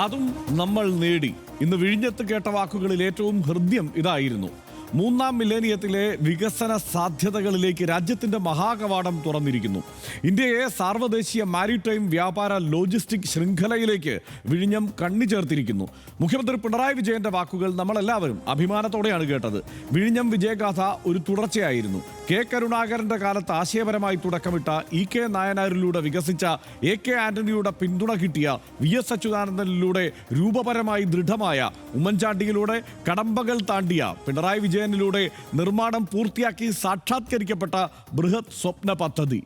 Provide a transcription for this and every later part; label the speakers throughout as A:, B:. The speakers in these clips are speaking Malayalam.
A: അതും നമ്മൾ നേടി. ഇന്ന് വിഴിഞ്ഞത്ത് കേട്ട വാക്കുകളിൽ ഏറ്റവും ഹൃദ്യം ഇതായിരുന്നു. മൂന്നാം മില്ലേനിയത്തിലെ വികസന സാധ്യതകളിലേക്ക് രാജ്യത്തിന്റെ മഹാകവാടം തുറന്നിരിക്കുന്നു. ഇന്ത്യയെ സാർവദേശീയ മാരിടൈം വ്യാപാര ലോജിസ്റ്റിക് ശൃംഖലയിലേക്ക് വിഴിഞ്ഞം കണ്ണിച്ചേർത്തിരിക്കുന്നു. മുഖ്യമന്ത്രി പിണറായി വിജയന്റെ വാക്കുകൾ നമ്മളെല്ലാവരും അഭിമാനത്തോടെയാണ് കേട്ടത്. വിഴിഞ്ഞം വിജയഗാഥ ഒരു തുടർച്ചയായിരുന്നു. കെ കരുണാകരന്റെ കാലത്ത് ആശയപരമായി തുടക്കമിട്ട ഇ കെ നായനാരിലൂടെ വികസിച്ച എ കെ ആന്റണിയുടെ പിന്തുണ കിട്ടിയ വി എസ് അച്യുതാനന്ദനിലൂടെ രൂപപരമായി ദൃഢമായ ഉമ്മൻചാണ്ടിയിലൂടെ കടമ്പകൾ താണ്ടിയ പിണറായി വിജയനിലൂടെ നിർമ്മാണം പൂർത്തിയാക്കി സാക്ഷാത്കരിക്കപ്പെട്ട ബൃഹത് സ്വപ്ന പദ്ധതി.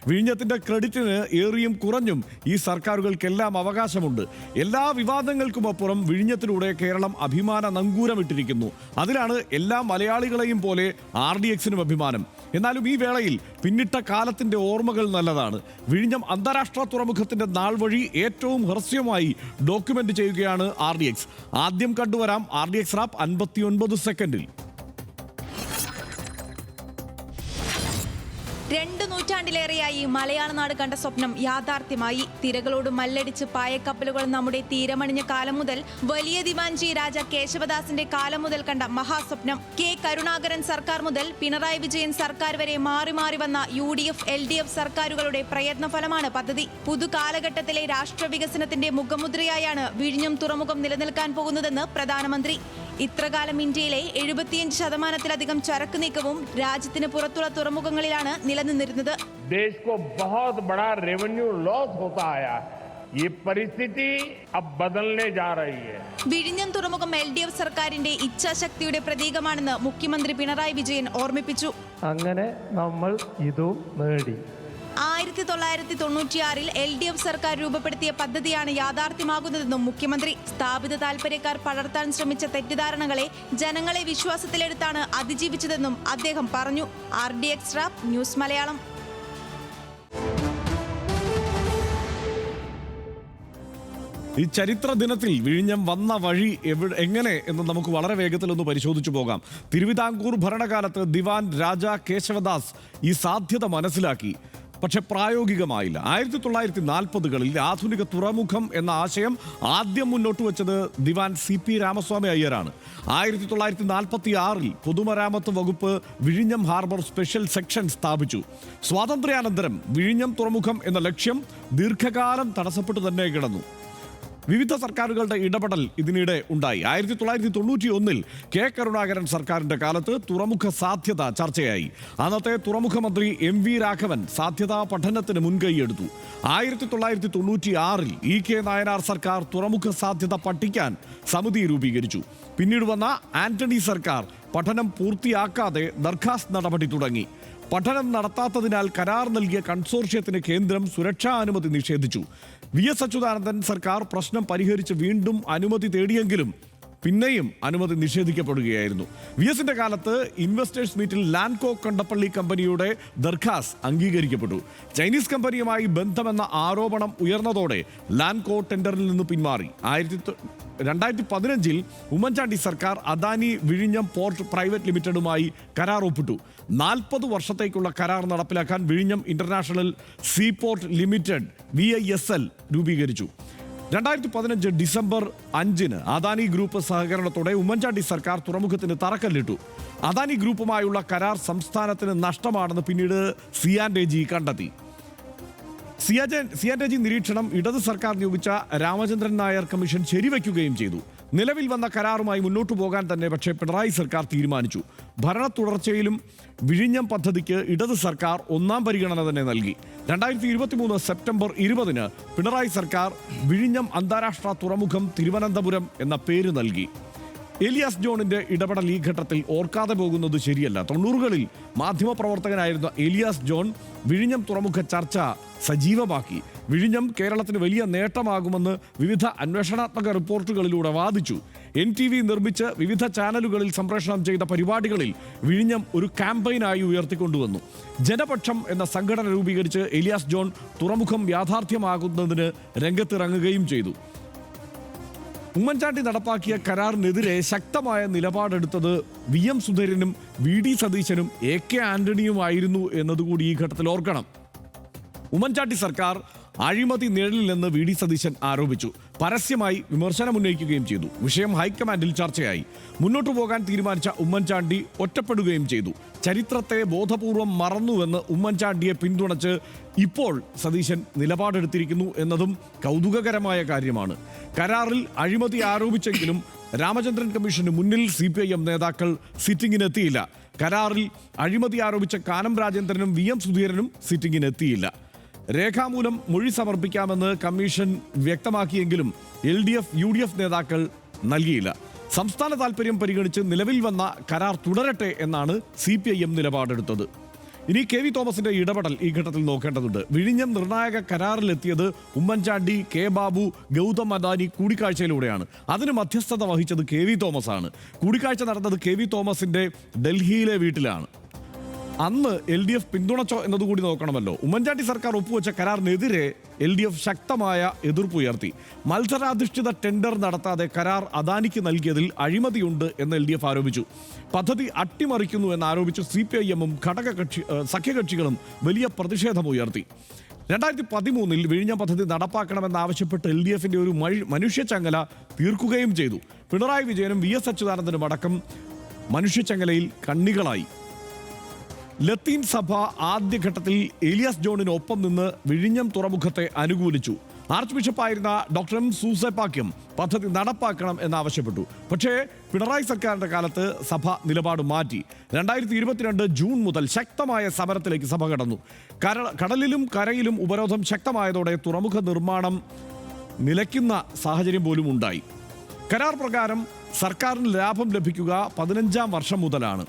A: വിഴിഞ്ഞത്തിന്റെ ക്രെഡിറ്റിന് ഏറിയും കുറഞ്ഞും ഈ സർക്കാരുകൾക്കെല്ലാം അവകാശമുണ്ട്. എല്ലാ വിവാദങ്ങൾക്കുമപ്പുറം വിഴിഞ്ഞത്തിലൂടെ കേരളം അഭിമാന നങ്കൂരമിട്ടിരിക്കുന്നു. അതിലാണ് എല്ലാ മലയാളികളെയും പോലെ RDXനും അഭിമാനം. എന്നാലും ഈ വേളയിൽ പിന്നിട്ട കാലത്തിന്റെ ഓർമ്മകൾ നല്ലതാണ്. വിഴിഞ്ഞം അന്താരാഷ്ട്ര തുറമുഖത്തിന്റെ നാൾ വഴി ഏറ്റവും ഹ്രസ്വമായി ഡോക്യുമെന്റ് ചെയ്യുകയാണ് RDX. ആദ്യം കണ്ടുവരാം RDX റാപ്പ് 59 സെക്കൻഡിൽ.
B: 2 നൂറ്റാണ്ടിലേറെയായി മലയാള നാട് കണ്ട സ്വപ്നം യാഥാർത്ഥ്യമായി. തിരകളോട് മല്ലടിച്ച് പായക്കപ്പലുകൾ നമ്മുടെ തീരമണിഞ്ഞ കാലം മുതൽ വലിയ ദിവാൻജി രാജ കേശവദാസിന്റെ കാലം മുതൽ കണ്ട മഹാസ്വപ്നം. കെ കരുണാകരൻ സർക്കാർ മുതൽ പിണറായി വിജയൻ സർക്കാർ വരെ മാറി മാറി വന്ന UDF LDF സർക്കാരുകളുടെ പ്രയത്നഫലമാണ് പദ്ധതി. പുതുകാലഘട്ടത്തിലെ രാഷ്ട്ര വികസനത്തിന്റെ മുഖമുദ്രയായാണ് വിഴിഞ്ഞം തുറമുഖം നിലനിൽക്കാൻ പോകുന്നതെന്ന് പ്രധാനമന്ത്രി. ഇത്രകാലം ഇന്ത്യയിലെ 75% ചരക്ക് നീക്കവും രാജ്യത്തിന് പുറത്തുള്ള തുറമുഖങ്ങളിലാണ് നിലനിന്നിരുന്നത്.
C: देश को बहुत बड़ा रेवेन्यू लॉस होता आया है. ये परिस्थिति अब बदलने जा रही है.
B: വിഴിഞ്ഞം തുറമുഖം LDF സർക്കാരിന്റെ ഇച്ഛാശക്തിയുടെ പ്രതീകമാണെന്ന് മുഖ്യമന്ത്രി പിണറായി വിജയൻ ഓർമ്മിപ്പിച്ചു.
D: അങ്ങനെ നമ്മൾ ഇതും നേടി.
B: 1996 LDF സർക്കാർ രൂപപ്പെടുത്തിയ പദ്ധതിയാണ് യാഥാർത്ഥ്യമാകുന്നതെന്നും മുഖ്യമന്ത്രി. സ്ഥാപിത താൽപര്യക്കാർ പടർത്താൻ ശ്രമിച്ച തെറ്റിദ്ധാരണകളെ ജനങ്ങളെ വിശ്വാസത്തിലെടുത്താണ് അതിജീവിച്ചതെന്നും അദ്ദേഹം പറഞ്ഞു. RDX rap news Malayalam.
A: ഈ ചരിത്ര ദിനത്തിൽ വിഴിഞ്ഞം വന്ന വഴി എങ്ങനെ എന്ന് നമുക്ക് വളരെ വേഗത്തിലൊന്ന് പരിശോധിച്ചു പോകാം. തിരുവിതാംകൂർ ഭരണകാലത്ത് ദിവാൻ രാജ കേശവദാസ് ഈ സാധ്യത മനസ്സിലാക്കി. പക്ഷെ പ്രായോഗികമായില്ല. 1940കളിൽ ആധുനിക തുറമുഖം എന്ന ആശയം ആദ്യം മുന്നോട്ട് വെച്ചത് ദിവാൻ CP രാമസ്വാമി അയ്യരാണ്. 1946 പൊതുമരാമത്ത് വകുപ്പ് വിഴിഞ്ഞം ഹാർബർ സ്പെഷ്യൽ സെക്ഷൻ സ്ഥാപിച്ചു. സ്വാതന്ത്ര്യാനന്തരം വിഴിഞ്ഞം തുറമുഖം എന്ന ലക്ഷ്യം ദീർഘകാലം തടസ്സപ്പെട്ടു തന്നെ കിടന്നു. വിവിധ സർക്കാരുകളുടെ ഇടപെടൽ ഇതിനിടെ ഉണ്ടായി. 1991 കെ കരുണാകരൻ സർക്കാരിന്റെ കാലത്ത് തുറമുഖ സാധ്യത ചർച്ചയായി. അന്നത്തെ തുറമുഖ മന്ത്രി MV രാഘവൻ സാധ്യതാ പഠനത്തിന് മുൻകൈയെടുത്തു. 1996 ഇ കെ നായനാർ സർക്കാർ തുറമുഖ സാധ്യത പഠിക്കാൻ സമിതി രൂപീകരിച്ചു. പിന്നീട് വന്ന ആന്റണി സർക്കാർ പഠനം പൂർത്തിയാക്കാതെ ദർഖാസ്ത് നടപടി തുടങ്ങി. പഠനം നടത്താത്തതിനാൽ കരാർ നൽകിയ കൺസോർഷ്യത്തിന് കേന്ദ്രം സുരക്ഷാ അനുമതി നിഷേധിച്ചു. VS അച്യുതാനന്ദൻ സർക്കാർ പ്രശ്നം പരിഹരിച്ച് വീണ്ടും അനുമതി തേടിയെങ്കിലും പിന്നെയും അനുമതി നിഷേധിക്കപ്പെടുകയായിരുന്നു. VSന്റെ കാലത്ത് ഇൻവെസ്റ്റേഴ്സ് മീറ്റിൽ ലാൻകോ കണ്ടപ്പള്ളി കമ്പനിയുടെ ദർഖാസ് അംഗീകരിക്കപ്പെട്ടു. ചൈനീസ് കമ്പനിയുമായി ബന്ധമെന്ന ആരോപണം ഉയർന്നതോടെ ലാൻകോ ടെൻഡറിൽ നിന്ന് പിന്മാറി. 2015 ഉമ്മൻചാണ്ടി സർക്കാർ അദാനി വിഴിഞ്ഞം പോർട്ട് പ്രൈവറ്റ് ലിമിറ്റഡുമായി കരാർ ഒപ്പിട്ടു. 40 വർഷത്തേക്കുള്ള കരാർ നടപ്പിലാക്കാൻ വിഴിഞ്ഞം ഇന്റർനാഷണൽ സീപോർട്ട് ലിമിറ്റഡ് VISL രൂപീകരിച്ചു. 2015 ഡിസംബർ 5 അദാനി ഗ്രൂപ്പ് സഹകരണത്തോടെ ഉമ്മൻചാണ്ടി സർക്കാർ തുറമുഖത്തിന് തറക്കല്ലിട്ടു. അദാനി ഗ്രൂപ്പുമായുള്ള കരാർ സംസ്ഥാനത്തിന് നഷ്ടമാണെന്ന് പിന്നീട് CNAG കണ്ടെത്തി. CNAG നിരീക്ഷണം ഇടത് സർക്കാർ നിയോഗിച്ച രാമചന്ദ്രൻ നായർ കമ്മീഷൻ ശരിവയ്ക്കുകയും ചെയ്തു. നിലവിൽ വന്ന കരാറുമായി മുന്നോട്ടു പോകാൻ തന്നെ പക്ഷേ പിണറായി സർക്കാർ തീരുമാനിച്ചു. ഭരണ തുടർച്ചയിലും വിഴിഞ്ഞം പദ്ധതിക്ക് ഇടത് സർക്കാർ ഒന്നാം പരിഗണന തന്നെ നൽകി. 2023 സെപ്റ്റംബർ 20 പിണറായി സർക്കാർ വിഴിഞ്ഞം അന്താരാഷ്ട്ര തുറമുഖം തിരുവനന്തപുരം എന്ന പേര് നൽകി. എലിയാസ് ജോണിന്റെ ഇടപെടൽ ഈ ഘട്ടത്തിൽ ഓർക്കാതെ പോകുന്നത് ശരിയല്ല. 90കളിൽ മാധ്യമപ്രവർത്തകനായിരുന്ന എലിയാസ് ജോൺ വിഴിഞ്ഞം തുറമുഖ ചർച്ച സജീവമാക്കി. വിഴിഞ്ഞം കേരളത്തിന് വലിയ നേട്ടമാകുമെന്ന് വിവിധ അന്വേഷണാത്മക റിപ്പോർട്ടുകളിലൂടെ വാദിച്ചു. NTV നിർമ്മിച്ച് വിവിധ ചാനലുകളിൽ സംപ്രേഷണം ചെയ്ത പരിപാടികളിൽ വിഴിഞ്ഞം ഒരു ക്യാമ്പയിനായി ഉയർത്തിക്കൊണ്ടുവന്നു. ജനപക്ഷം എന്ന സംഘടന രൂപീകരിച്ച് എലിയാസ് ജോൺ തുറമുഖം യാഥാർത്ഥ്യമാകുന്നതിന് രംഗത്തിറങ്ങുകയും ചെയ്തു. ഉമ്മൻചാണ്ടി നടപ്പാക്കിയ കരാറിനെതിരെ ശക്തമായ നിലപാടെടുത്തത് VM സുധീരനും VD സതീശനും AK ആന്റണിയുമായിരുന്നു എന്നതുകൂടി ഈ ഘട്ടത്തിൽ ഓർക്കണം. ഉമ്മൻചാണ്ടി സർക്കാർ അഴിമതി നിഴലിൽ നിന്ന് VD സതീശൻ ആരോപിച്ചു. പരസ്യമായി വിമർശനം ഉന്നയിക്കുകയും ചെയ്തു. വിഷയം ഹൈക്കമാൻഡിൽ ചർച്ചയായി. മുന്നോട്ടു പോകാൻ തീരുമാനിച്ച ഉമ്മൻചാണ്ടി ഒറ്റപ്പെടുകയും ചെയ്തു. ചരിത്രത്തെ ബോധപൂർവം മറന്നുവെന്ന് ഉമ്മൻചാണ്ടിയെ പിന്തുണച്ച് ഇപ്പോൾ സതീശൻ നിലപാടെടുത്തിരിക്കുന്നു എന്നതും കൗതുകകരമായ കാര്യമാണ്. കരാറിൽ അഴിമതി ആരോപിച്ചെങ്കിലും രാമചന്ദ്രൻ കമ്മീഷന് മുന്നിൽ CPIM നേതാക്കൾ സിറ്റിംഗിനെത്തിയില്ല. കരാറിൽ അഴിമതി ആരോപിച്ച കാനം രാജേന്ദ്രനും VM സുധീരനും സിറ്റിംഗിനെത്തിയില്ല. രേഖാമൂലം മൊഴി സമർപ്പിക്കാമെന്ന് കമ്മീഷൻ വ്യക്തമാക്കിയെങ്കിലും LDF UDF നേതാക്കൾ നൽകിയില്ല. സംസ്ഥാന താൽപര്യം പരിഗണിച്ച് നിലവിൽ വന്ന കരാർ തുടരട്ടെ എന്നാണ് CPIM നിലപാടെടുത്തത്. ഇനി KV തോമസിന്റെ ഇടപെടൽ ഈ ഘട്ടത്തിൽ നോക്കേണ്ടതുണ്ട്. വിഴിഞ്ഞം നിർണായക കരാറിലെത്തിയത് ഉമ്മൻചാണ്ടി, K ബാബു, ഗൗതം അദാനി കൂടിക്കാഴ്ചയിലൂടെയാണ്. അതിന് മധ്യസ്ഥത വഹിച്ചത് KV തോമസ് ആണ്. കൂടിക്കാഴ്ച നടന്നത് KV തോമസിന്റെ ഡൽഹിയിലെ വീട്ടിലാണ്. അന്ന് LDF പിന്തുണച്ചോ എന്നതുകൂടി നോക്കണമല്ലോ. ഉമ്മൻചാണ്ടി സർക്കാർ ഒപ്പുവെച്ച കരാറിനെതിരെ LDF ശക്തമായ എതിർപ്പുയർത്തി. മത്സരാധിഷ്ഠിത ടെൻഡർ നടത്താതെ കരാർ അദാനിക്ക് നൽകിയതിൽ അഴിമതിയുണ്ട് എന്ന് LDF ആരോപിച്ചു. പദ്ധതി അട്ടിമറിക്കുന്നു എന്നാരോപിച്ച് CPIM-ഉം സഖ്യകക്ഷികളും വലിയ പ്രതിഷേധമുയർത്തി. 2013 വിഴിഞ്ഞം പദ്ധതി നടപ്പാക്കണമെന്നാവശ്യപ്പെട്ട് LDF-ന്റെ ഒരു മനുഷ്യച്ചങ്ങല തീർക്കുകയും ചെയ്തു. പിണറായി വിജയനും VS അച്യുതാനന്ദനും അടക്കം മനുഷ്യച്ചങ്ങലയിൽ കണ്ണികളായി. ലത്തീൻ സഭ ആദ്യഘട്ടത്തിൽ ഏലിയാസ് ജോണിനൊപ്പം നിന്ന് വിഴിഞ്ഞം തുറമുഖത്തെ അനുകൂലിച്ചു. ആർച്ച് ബിഷപ്പായിരുന്ന ഡോക്ടർ M. സൂസേപ്പാക്യം പദ്ധതി നടപ്പാക്കണം എന്നാവശ്യപ്പെട്ടു. പക്ഷേ പിണറായി സർക്കാരിന്റെ കാലത്ത് സഭ നിലപാട് മാറ്റി. 2022 ജൂൺ മുതൽ ശക്തമായ സമരത്തിലേക്ക് സഭ കടന്നു. കടലിലും കരയിലും ഉപരോധം ശക്തമായതോടെ തുറമുഖ നിർമ്മാണം നിലയ്ക്കുന്ന സാഹചര്യം പോലും ഉണ്ടായി. കരാർ പ്രകാരം സർക്കാരിന് ലാഭം ലഭിക്കുക 15-ാം വർഷം മുതലാണ്.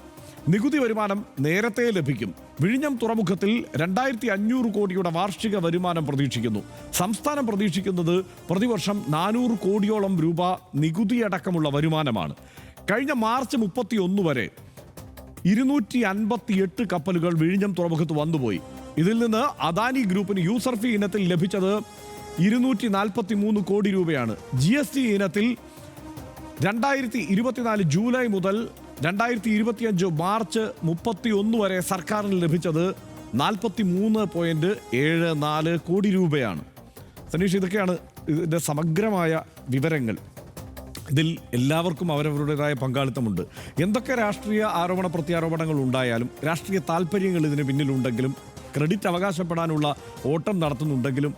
A: നികുതി വരുമാനം നേരത്തെ ലഭിക്കും. വിഴിഞ്ഞം തുറമുഖത്തിൽ 2500 കോടിയുടെ വാർഷിക വരുമാനം പ്രതീക്ഷിക്കുന്നു. സംസ്ഥാനം പ്രതീക്ഷിക്കുന്നത് പ്രതിവർഷം 400 കോടിയോളം രൂപ നികുതിയടക്കമുള്ള വരുമാനമാണ്. കഴിഞ്ഞ മാർച്ച് 31 വരെ 258 കപ്പലുകൾ വിഴിഞ്ഞം തുറമുഖത്ത് വന്നുപോയി. ഇതിൽ നിന്ന് അദാനി ഗ്രൂപ്പിന് യൂസർ ഫീ ഇനത്തിൽ ലഭിച്ചത് 243 കോടി രൂപയാണ്. GST ഇനത്തിൽ 2024 ജൂലൈ മുതൽ 2025 മാർച്ച് 31 വരെ സർക്കാരിന് ലഭിച്ചത് 43.74 കോടി രൂപയാണ്. സനീഷ്, ഇതൊക്കെയാണ് ഇതിൻ്റെ സമഗ്രമായ വിവരങ്ങൾ. ഇതിൽ എല്ലാവർക്കും അവരവരുടേതായ പങ്കാളിത്തമുണ്ട്. എന്തൊക്കെ രാഷ്ട്രീയ ആരോപണ പ്രത്യാരോപണങ്ങൾ ഉണ്ടായാലും, രാഷ്ട്രീയ താല്പര്യങ്ങൾ ഇതിന് പിന്നിലുണ്ടെങ്കിലും, ക്രെഡിറ്റ് അവകാശപ്പെടാനുള്ള ഓട്ടം നടത്തുന്നുണ്ടെങ്കിലും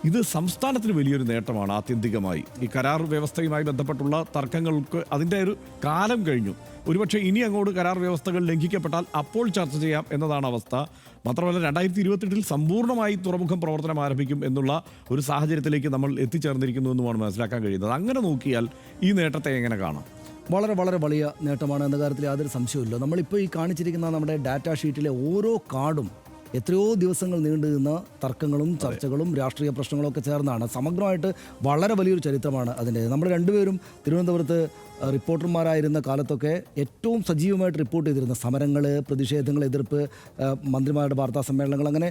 A: ഇത് സംസ്ഥാനത്തിന് വലിയൊരു നേട്ടമാണ്. ആത്യന്തികമായി ഈ കരാർ വ്യവസ്ഥയുമായി ബന്ധപ്പെട്ടുള്ള തർക്കങ്ങൾക്ക് അതിൻ്റെ ഒരു കാലം കഴിഞ്ഞു. ഒരുപക്ഷെ ഇനി അങ്ങോട്ട് കരാർ വ്യവസ്ഥകൾ ലംഘിക്കപ്പെട്ടാൽ അപ്പോൾ ചർച്ച ചെയ്യാം എന്നതാണ് അവസ്ഥ. മാത്രമല്ല 2028 സമ്പൂർണ്ണമായി തുറമുഖം പ്രവർത്തനം ആരംഭിക്കും എന്നുള്ള ഒരു സാഹചര്യത്തിലേക്ക് നമ്മൾ എത്തിച്ചേർന്നിരിക്കുന്നു എന്നുമാണ് മനസ്സിലാക്കാൻ കഴിയുന്നത്. അങ്ങനെ നോക്കിയാൽ ഈ നേട്ടത്തെ എങ്ങനെ കാണാം?
E: വളരെ വളരെ വലിയ നേട്ടമാണ് എന്ന കാര്യത്തിൽ യാതൊരു സംശയമില്ല. നമ്മളിപ്പോൾ ഈ കാണിച്ചിരിക്കുന്ന നമ്മുടെ ഡാറ്റാ ഷീറ്റിലെ ഓരോ കാർഡും എത്രയോ ദിവസങ്ങൾ നീണ്ടു നിന്ന തർക്കങ്ങളും ചർച്ചകളും രാഷ്ട്രീയ പ്രശ്നങ്ങളൊക്കെ ചേർന്നാണ്. സമഗ്രമായിട്ട് വളരെ വലിയൊരു ചരിത്രമാണ് അതിൻ്റെ. നമ്മൾ രണ്ടുപേരും തിരുവനന്തപുരത്ത് റിപ്പോർട്ടർമാരായിരുന്ന കാലത്തൊക്കെ ഏറ്റവും സജീവമായിട്ട് റിപ്പോർട്ട് ചെയ്തിരുന്ന സമരങ്ങൾ, പ്രതിഷേധങ്ങൾ, എതിർപ്പ്, മന്ത്രിമാരുടെ വാർത്താ സമ്മേളനങ്ങൾ, അങ്ങനെ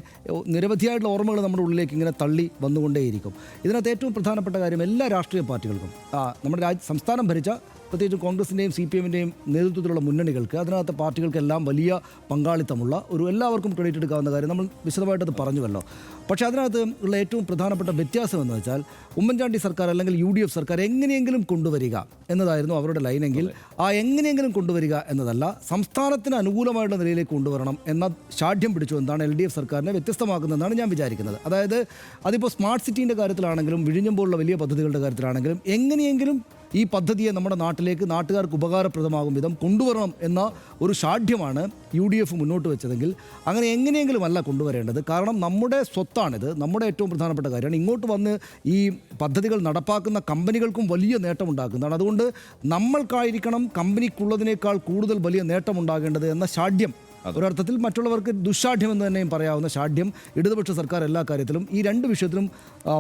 E: നിരവധിയായിട്ടുള്ള ഓർമ്മകൾ നമ്മുടെ ഉള്ളിലേക്ക് ഇങ്ങനെ തള്ളി വന്നുകൊണ്ടേയിരിക്കും. ഇതിനകത്ത് ഏറ്റവും പ്രധാനപ്പെട്ട കാര്യം എല്ലാ രാഷ്ട്രീയ പാർട്ടികൾക്കും, നമ്മുടെ സംസ്ഥാനം ഭരിച്ച പ്രത്യേകിച്ച് കോൺഗ്രസിൻ്റെയും CPIM-ൻ്റെയും നേതൃത്വത്തിലുള്ള മുന്നണികൾക്ക്, അതിനകത്ത് പാർട്ടികൾക്കെല്ലാം വലിയ പങ്കാളിത്തമുള്ള എല്ലാവർക്കും ക്രെഡിറ്റ് എടുക്കാവുന്ന കാര്യം നമ്മൾ വിശദമായിട്ടത് പറഞ്ഞുവല്ലോ. പക്ഷേ അതിനകത്ത് ഉള്ള ഏറ്റവും പ്രധാനപ്പെട്ട വ്യത്യാസം എന്ന് വെച്ചാൽ ഉമ്മൻചാണ്ടി സർക്കാർ അല്ലെങ്കിൽ UDF സർക്കാർ എങ്ങനെയെങ്കിലും കൊണ്ടുവരിക എന്നതായിരുന്നു അവരുടെ ലൈനെങ്കിൽ, എങ്ങനെയെങ്കിലും കൊണ്ടുവരിക എന്നതല്ല, സംസ്ഥാനത്തിന് അനുകൂലമായിട്ടുള്ള നിലയിലേക്ക് കൊണ്ടുവരണം എന്ന ശാഠ്യം പിടിച്ചു എന്താണ് LDF സർക്കാരിനെ വ്യത്യസ്തമാക്കുന്നതെന്നാണ് ഞാൻ വിചാരിക്കുന്നത്. അതായത് അതിപ്പോൾ സ്മാർട്ട് സിറ്റീൻ്റെ കാര്യത്തിലാണെങ്കിലും വിഴിഞ്ഞം പോലുള്ള വലിയ പദ്ധതികളുടെ കാര്യത്തിലാണെങ്കിലും എങ്ങനെയെങ്കിലും ഈ പദ്ധതിയെ നമ്മുടെ നാട്ടിലേക്ക് നാട്ടുകാർക്ക് ഉപകാരപ്രദമാകും വിധം കൊണ്ടുവരണം എന്ന ഒരു ശാഠ്യമാണ് UDF മുന്നോട്ട് വെച്ചതെങ്കിൽ അങ്ങനെ എങ്ങനെയെങ്കിലും അല്ല കൊണ്ടുവരേണ്ടത്. കാരണം നമ്മുടെ സ്വത്താണിത്, നമ്മുടെ ഏറ്റവും പ്രധാനപ്പെട്ട കാര്യമാണ്. ഇങ്ങോട്ട് വന്ന് ഈ പദ്ധതികൾ നടപ്പാക്കുന്ന കമ്പനികൾക്കും വലിയ നേട്ടമുണ്ടാക്കുന്നതാണ്. അതുകൊണ്ട് നമ്മൾക്കായിരിക്കണം കമ്പനിക്കുള്ളതിനേക്കാൾ കൂടുതൽ വലിയ നേട്ടമുണ്ടാകേണ്ടത് എന്ന ശാഠ്യം, ഒരർത്ഥത്തിൽ മറ്റുള്ളവർക്ക് ദുശാഠ്യം എന്ന് തന്നെയും പറയാവുന്ന ശാഠ്യം ഇടതുപക്ഷ സർക്കാർ എല്ലാ കാര്യത്തിലും ഈ രണ്ട് വിഷയത്തിലും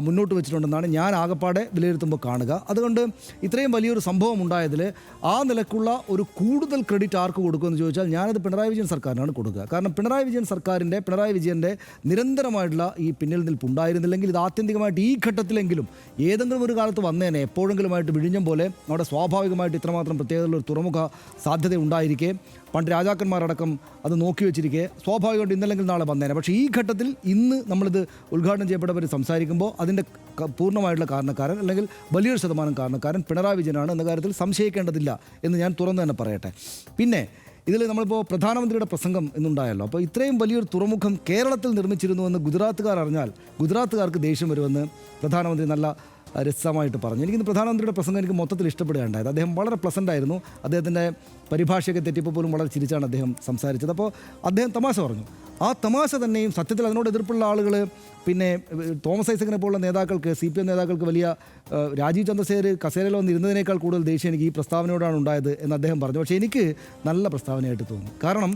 E: മുന്നോട്ട് വെച്ചിട്ടുണ്ടെന്നാണ് ഞാൻ ആകപ്പാടെ വിലയിരുത്തുമ്പോൾ കാണുക. അതുകൊണ്ട് ഇത്രയും വലിയൊരു സംഭവം ഉണ്ടായതിൽ ആ നിലക്കുള്ള ഒരു കൂടുതൽ ക്രെഡിറ്റ് ആർക്ക് കൊടുക്കുമെന്ന് ചോദിച്ചാൽ ഞാനത് പിണറായി വിജയൻ സർക്കാരിനാണ് കൊടുക്കുക. കാരണം പിണറായി വിജയൻ്റെ നിരന്തരമായിട്ടുള്ള ഈ പിന്നിൽ നിൽപ്പുണ്ടായിരുന്നില്ലെങ്കിൽ ഇത് ആത്യന്തികമായിട്ട് ഈ ഘട്ടത്തിലെങ്കിലും ഏതെങ്കിലും ഒരു കാലത്ത് വന്നേനെ, എപ്പോഴെങ്കിലുമായിട്ട് വിഴിഞ്ഞം പോലെ അവിടെ സ്വാഭാവികമായിട്ട് ഇത്രമാത്രം പ്രത്യേകതയുള്ള ഒരു തുറമുഖ സാധ്യത ഉണ്ടായിരിക്കെ പണ്ട് രാജാക്കന്മാരടക്കം അത് നോക്കി വെച്ചിരിക്കെ സ്വാഭാവികമായിട്ട് ഇന്നല്ലെങ്കിൽ നാളെ വന്നേനെ. പക്ഷേ ഈ ഘട്ടത്തിൽ ഇന്ന് നമ്മളിത് ഉദ്ഘാടനം ചെയ്യപ്പെട്ടവർ സംസാരിക്കുമ്പോൾ അതിൻ്റെ പൂർണ്ണമായിട്ടുള്ള കാരണക്കാരൻ അല്ലെങ്കിൽ വലിയൊരു ശതമാനം കാരണക്കാരൻ പിണറായി വിജയനാണ് എന്ന കാര്യത്തിൽ സംശയിക്കേണ്ടതില്ല എന്ന് ഞാൻ തുറന്നു തന്നെ പറയട്ടെ. പിന്നെ ഇതിൽ നമ്മളിപ്പോൾ പ്രധാനമന്ത്രിയുടെ പ്രസംഗം എന്നുണ്ടായല്ലോ. അപ്പോൾ ഇത്രയും വലിയൊരു തുറമുഖം കേരളത്തിൽ നിർമ്മിച്ചിരുന്നുവെന്ന് ഗുജറാത്തുകാർ അറിഞ്ഞാൽ ഗുജറാത്തുകാർക്ക് ദേഷ്യം വരുമെന്ന് പ്രധാനമന്ത്രി നല്ല രസമായിട്ട് പറഞ്ഞു. എനിക്കിന്ന് പ്രധാനമന്ത്രിയുടെ പ്രസംഗം എനിക്ക് മൊത്തത്തിൽ ഇഷ്ടപ്പെടുകയുണ്ടായത്. അദ്ദേഹം വളരെ പ്ലസൻ്റ് ആയിരുന്നു. അദ്ദേഹത്തിൻ്റെ പരിഭാഷയൊക്കെ തെറ്റിപ്പോൾ പോലും വളരെ ചിരിച്ചാണ് അദ്ദേഹം സംസാരിച്ചത്. അപ്പോൾ അദ്ദേഹം തമാശ പറഞ്ഞു. ആ തമാശ തന്നെയും സത്യത്തിൽ അതിനോട് എതിർപ്പുള്ള ആളുകൾ, പിന്നെ തോമസ് ഐസക്കിനെ പോലുള്ള നേതാക്കൾക്ക്, CPM നേതാക്കൾക്ക് വലിയ രാജീവ് ചന്ദ്രശേഖർ കസേരയിൽ വന്നിരുന്നതിനേക്കാൾ കൂടുതൽ ദേഷ്യം എനിക്ക് ഈ പ്രസ്താവനയോടാണ് ഉണ്ടായത് എന്ന് അദ്ദേഹം പറഞ്ഞു. പക്ഷേ എനിക്ക് നല്ല പ്രസ്താവനയായിട്ട് തോന്നുന്നു. കാരണം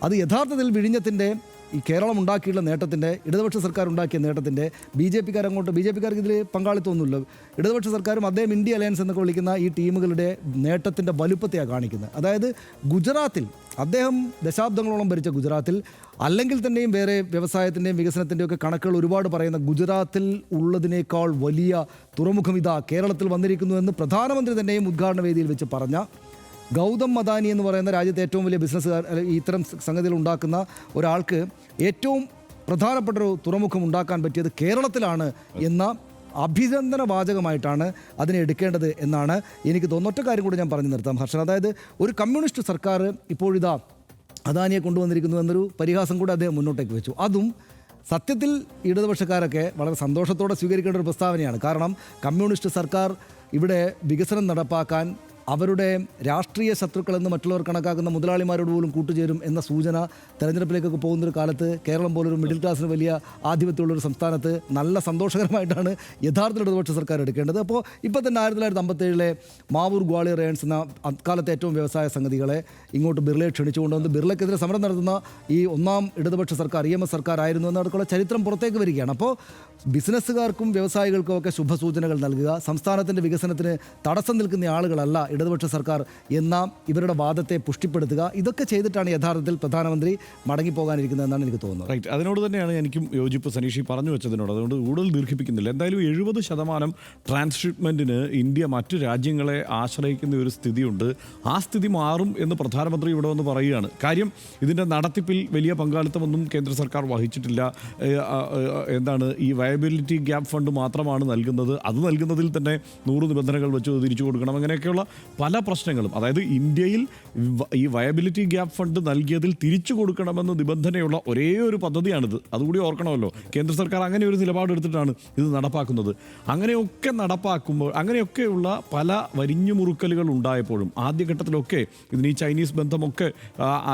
E: അത് യഥാർത്ഥത്തിൽ വിഴിഞ്ഞത്തിൻ്റെ ഈ കേരളം ഉണ്ടാക്കിയുള്ള നേട്ടത്തിൻ്റെ, ഇടതുപക്ഷ സർക്കാർ ഉണ്ടാക്കിയ നേട്ടത്തിൻ്റെ ബി ജെ പിക്കാർക്ക് ഇതിൽ പങ്കാളിത്തമൊന്നുമില്ല. ഇടതുപക്ഷ സർക്കാരും അദ്ദേഹം ഇന്ത്യ അലയൻസ് എന്നൊക്കെ വിളിക്കുന്ന ഈ ടീമുകളുടെ നേട്ടത്തിൻ്റെ വലുപ്പത്തെയാണ് കാണിക്കുന്നത്. അതായത് ഗുജറാത്തിൽ അദ്ദേഹം ദശാബ്ദങ്ങളോളം ഭരിച്ച ഗുജറാത്തിൽ, അല്ലെങ്കിൽ തന്നെയും വേറെ വ്യവസായത്തിൻ്റെയും വികസനത്തിൻ്റെയും ഒക്കെ കണക്കുകൾ ഒരുപാട് പറയുന്ന ഗുജറാത്തിൽ ഉള്ളതിനേക്കാൾ വലിയ തുറമുഖം ഇതാ കേരളത്തിൽ വന്നിരിക്കുന്നു എന്ന് പ്രധാനമന്ത്രി തന്നെയും ഉദ്ഘാടന വേദിയിൽ വെച്ച് പറഞ്ഞ ഗൗതം അദാനി എന്ന് പറയുന്ന രാജ്യത്തെ ഏറ്റവും വലിയ ബിസിനസ്സുകാർ, ഇത്തരം സംഗതികൾ ഉണ്ടാക്കുന്ന ഒരാൾക്ക് ഏറ്റവും പ്രധാനപ്പെട്ട ഒരു തുറമുഖം ഉണ്ടാക്കാൻ പറ്റിയത് കേരളത്തിലാണ് എന്ന അഭിനന്ദന വാചകമായിട്ടാണ് അതിനെ എടുക്കേണ്ടത് എന്നാണ് എനിക്ക് തോന്നുന്ന. ഒറ്റ കാര്യം കൂടി ഞാൻ പറഞ്ഞു നിർത്താം ഹർഷൻ. അതായത് ഒരു കമ്മ്യൂണിസ്റ്റ് സർക്കാർ ഇപ്പോഴിതാ അദാനിയെ കൊണ്ടുവന്നിരിക്കുന്നു എന്നൊരു പരിഹാസം കൂടി അദ്ദേഹം മുന്നോട്ടേക്ക് വെച്ചു. അതും സത്യത്തിൽ ഇടതുപക്ഷക്കാരൊക്കെ വളരെ സന്തോഷത്തോടെ സ്വീകരിക്കേണ്ട ഒരു പ്രസ്താവനയാണ്. കാരണം കമ്മ്യൂണിസ്റ്റ് സർക്കാർ ഇവിടെ വികസനം നടപ്പാക്കാൻ അവരുടെ രാഷ്ട്രീയ ശത്രുക്കളെന്ന് മറ്റുള്ളവർ കണക്കാക്കുന്ന മുതലാളിമാരോട് പോലും കൂട്ടുചേരും എന്ന സൂചന തെരഞ്ഞെടുപ്പിലേക്കൊക്കെ പോകുന്നൊരു കാലത്ത് കേരളം പോലൊരു മിഡിൽ ക്ലാസ്സിന് വലിയ ആധിപത്യമുള്ളൊരു സംസ്ഥാനത്ത് നല്ല സന്തോഷകരമായിട്ടാണ് യഥാർത്ഥ ഇടതുപക്ഷ സർക്കാർ എടുക്കേണ്ടത്. അപ്പോൾ ഇപ്പോൾ തന്നെ 1957 മാവൂർ ഗ്വാളിയർ ഏൺസ് എന്ന അക്കാലത്തെ ഏറ്റവും വ്യവസായ സംഗതികളെ ഇങ്ങോട്ട് ബിർളയെ ക്ഷണിച്ചുകൊണ്ടുവന്ന് ബിർളയ്ക്കെതിരെ സമരം നടത്തുന്ന ഈ ഒന്നാം ഇടതുപക്ഷ സർക്കാർ EMS സർക്കാർ ആയിരുന്നു എന്നവർക്കുള്ള ചരിത്രം പുറത്തേക്ക് വരികയാണ്. അപ്പോൾ ബിസിനസ്സുകാർക്കും വ്യവസായികൾക്കും ഒക്കെ ശുഭസൂചനകൾ നൽകുക, സംസ്ഥാനത്തിൻ്റെ വികസനത്തിന് തടസ്സം നിൽക്കുന്ന ആളുകളല്ല ഇടതുപക്ഷ സർക്കാർ എന്ന ഇവരുടെ വാദത്തെ പുഷ്ടിപ്പെടുത്തുക, ഇതൊക്കെ ചെയ്തിട്ടാണ് യഥാർത്ഥത്തിൽ പ്രധാനമന്ത്രി മടങ്ങിപ്പോകാനിരിക്കുന്നതെന്നാണ് എനിക്ക് തോന്നുന്നത്.
A: റൈറ്റ്, അതിനോട് തന്നെയാണ് എനിക്കും യോജിപ്പ് സനീഷി പറഞ്ഞു വെച്ചതിനോട്. അതുകൊണ്ട് കൂടുതൽ ദീർഘിപ്പിക്കുന്നില്ല. എന്തായാലും 70% ട്രാൻസ്ഷിപ്മെൻറ്റിന് ഇന്ത്യ മറ്റു രാജ്യങ്ങളെ ആശ്രയിക്കുന്ന ഒരു സ്ഥിതിയുണ്ട്. ആ സ്ഥിതി മാറും എന്ന് പ്രധാനമന്ത്രി ഇവിടെ വന്ന് പറയുകയാണ്. കാര്യം ഇതിൻ്റെ നടത്തിപ്പിൽ വലിയ പങ്കാളിത്തമൊന്നും കേന്ദ്ര സർക്കാർ വഹിച്ചിട്ടില്ല. ഈ വയബിലിറ്റി ഗ്യാപ്പ് ഫണ്ട് മാത്രമാണ് നൽകുന്നത്. അത് നൽകുന്നതിൽ തന്നെ 100 നിബന്ധനകൾ വെച്ച് തിരിച്ചു കൊടുക്കണം. അങ്ങനെയൊക്കെയുള്ള പല പ്രശ്നങ്ങളും, അതായത് ഇന്ത്യയിൽ ഈ വയബിലിറ്റി ഗ്യാപ്പ് ഫണ്ട് നൽകിയതിൽ തിരിച്ചു കൊടുക്കണമെന്ന് നിബന്ധനയുള്ള ഒരേ ഒരു പദ്ധതിയാണിത്. അതുകൂടി ഓർക്കണമല്ലോ. കേന്ദ്ര സർക്കാർ അങ്ങനെ ഒരു നിലപാടെടുത്തിട്ടാണ് ഇത് നടപ്പാക്കുന്നത്. അങ്ങനെയൊക്കെ നടപ്പാക്കുമ്പോൾ അങ്ങനെയൊക്കെയുള്ള പല വരിഞ്ഞുമുറുക്കലുകൾ ഉണ്ടായപ്പോഴും ആദ്യഘട്ടത്തിലൊക്കെ ഇതിന് ഈ ചൈനീസ് ബന്ധമൊക്കെ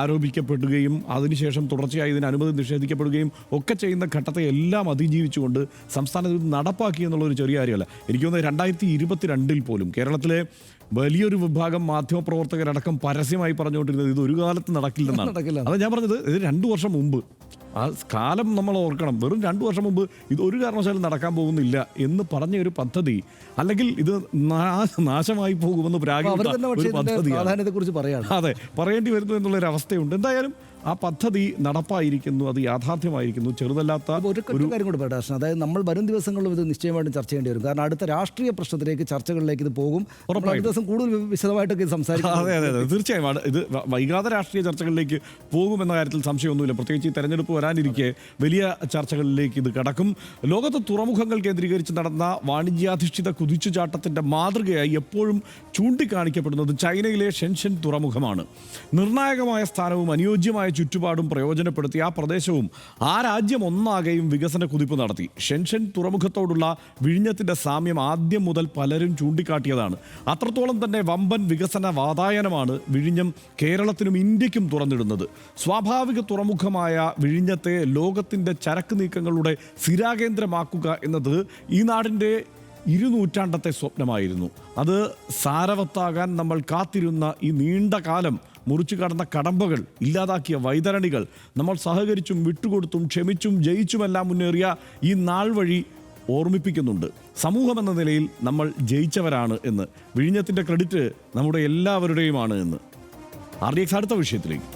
A: ആരോപിക്കപ്പെടുകയും അതിനുശേഷം തുടർച്ചയായി ഇതിന് അനുമതി നിഷേധിക്കപ്പെടുകയും ഒക്കെ ചെയ്യുന്ന ഘട്ടത്തെ എല്ലാം അതിജീവിച്ചുകൊണ്ട് സംസ്ഥാനത്ത് ഇത് നടപ്പാക്കി എന്നുള്ളൊരു ചെറിയ കാര്യമല്ല. എനിക്ക് തോന്നുന്നത് 2022 പോലും കേരളത്തിലെ വലിയൊരു വിഭാഗം മാധ്യമപ്രവർത്തകരടക്കം പരസ്യമായി പറഞ്ഞുകൊണ്ടിരുന്നത് ഇത് ഒരു കാലത്ത് നടക്കില്ലെന്നാണ്. അത് ഞാൻ പറഞ്ഞത് ഇത് 2 വർഷം മുമ്പ്, ആ കാലം നമ്മൾ ഓർക്കണം. വെറും 2 വർഷം മുമ്പ് ഇത് ഒരു കാരണവശാലും നടക്കാൻ പോകുന്നില്ല എന്ന് പറഞ്ഞ ഒരു പദ്ധതി, അല്ലെങ്കിൽ ഇത് നാശമായി പോകുമെന്ന് പ്രാഗിക ഒരു പദ്ധതിയാണ്. അതെ, പറയേണ്ടി വരുന്നു എന്നുള്ളൊരു അവസ്ഥയുണ്ട്. എന്തായാലും ആ പദ്ധതി നടപ്പായിരിക്കുന്നു, അത് യാഥാർത്ഥ്യമായിരിക്കുന്നു. ചെറുതല്ലാത്ത
E: ഒരു കാര്യം കൂടി പറയട്ടെ. അതായത് നമ്മൾ വരും ദിവസങ്ങളിലും ഇത് നിശ്ചയമായിട്ടും ചർച്ച ചെയ്യേണ്ടി വരും. കാരണം അടുത്ത രാഷ്ട്രീയ പ്രശ്നത്തിലേക്ക്, ചർച്ചകളിലേക്ക് ഇത് പോകും. ദിവസം കൂടുതൽ വിശദമായിട്ടൊക്കെ സംസാരിക്കും.
A: അതെ, തീർച്ചയായും ഇത് വൈകാതെ രാഷ്ട്രീയ ചർച്ചകളിലേക്ക് പോകുമെന്ന കാര്യത്തിൽ സംശയമൊന്നുമില്ല. പ്രത്യേകിച്ച് ഈ തെരഞ്ഞെടുപ്പ് വരാനിരിക്കെ വലിയ ചർച്ചകളിലേക്ക് ഇത് കടക്കും. ലോകത്ത് തുറമുഖങ്ങൾ കേന്ദ്രീകരിച്ച് നടന്ന വാണിജ്യാധിഷ്ഠിത കുതിച്ചുചാട്ടത്തിൻ്റെ മാതൃകയായി എപ്പോഴും ചൂണ്ടിക്കാണിക്കപ്പെടുന്നത് ചൈനയിലെ ഷെൻഷൻ തുറമുഖമാണ്. നിർണായകമായ സ്ഥാനവും അനുയോജ്യമായ ചുറ്റുപാടും പ്രയോജനപ്പെടുത്തി ആ പ്രദേശവും ആ രാജ്യം ഒന്നാകെയും വികസന കുതിപ്പ് നടത്തി. ഷെൻഷൻ തുറമുഖത്തോടുള്ള വിഴിഞ്ഞത്തിൻ്റെ സാമ്യം ആദ്യം മുതൽ പലരും ചൂണ്ടിക്കാട്ടിയതാണ്. അത്രത്തോളം തന്നെ വമ്പൻ വികസന വാതായനമാണ് വിഴിഞ്ഞം കേരളത്തിനും ഇന്ത്യക്കും തുറന്നിടുന്നത്. സ്വാഭാവിക തുറമുഖമായ വിഴിഞ്ഞത്തെ ലോകത്തിൻ്റെ ചരക്ക് നീക്കങ്ങളുടെ സ്ഥിരാകേന്ദ്രമാക്കുക എന്നത് ഈ നാടിൻ്റെ 2 നൂറ്റാണ്ടത്തെ സ്വപ്നമായിരുന്നു. അത് സാരവത്താകാൻ നമ്മൾ കാത്തിരുന്ന ഈ നീണ്ട കാലം മുറിച്ചു കടന്ന കടമ്പകൾ, ഇല്ലാതാക്കിയ വൈതരണികൾ, നമ്മൾ സഹകരിച്ചും വിട്ടുകൊടുത്തും ക്ഷമിച്ചും ജയിച്ചുമെല്ലാം മുന്നേറിയ ഈ നാൾ വഴി ഓർമ്മിപ്പിക്കുന്നുണ്ട്. സമൂഹമെന്ന നിലയിൽ നമ്മൾ ജയിച്ചവരാണ് എന്ന്. വിഴിഞ്ഞത്തിൻ്റെ ക്രെഡിറ്റ് നമ്മുടെ എല്ലാവരുടെയുമാണ് എന്ന്. RDX അടുത്ത വിഷയത്തിലേക്ക്.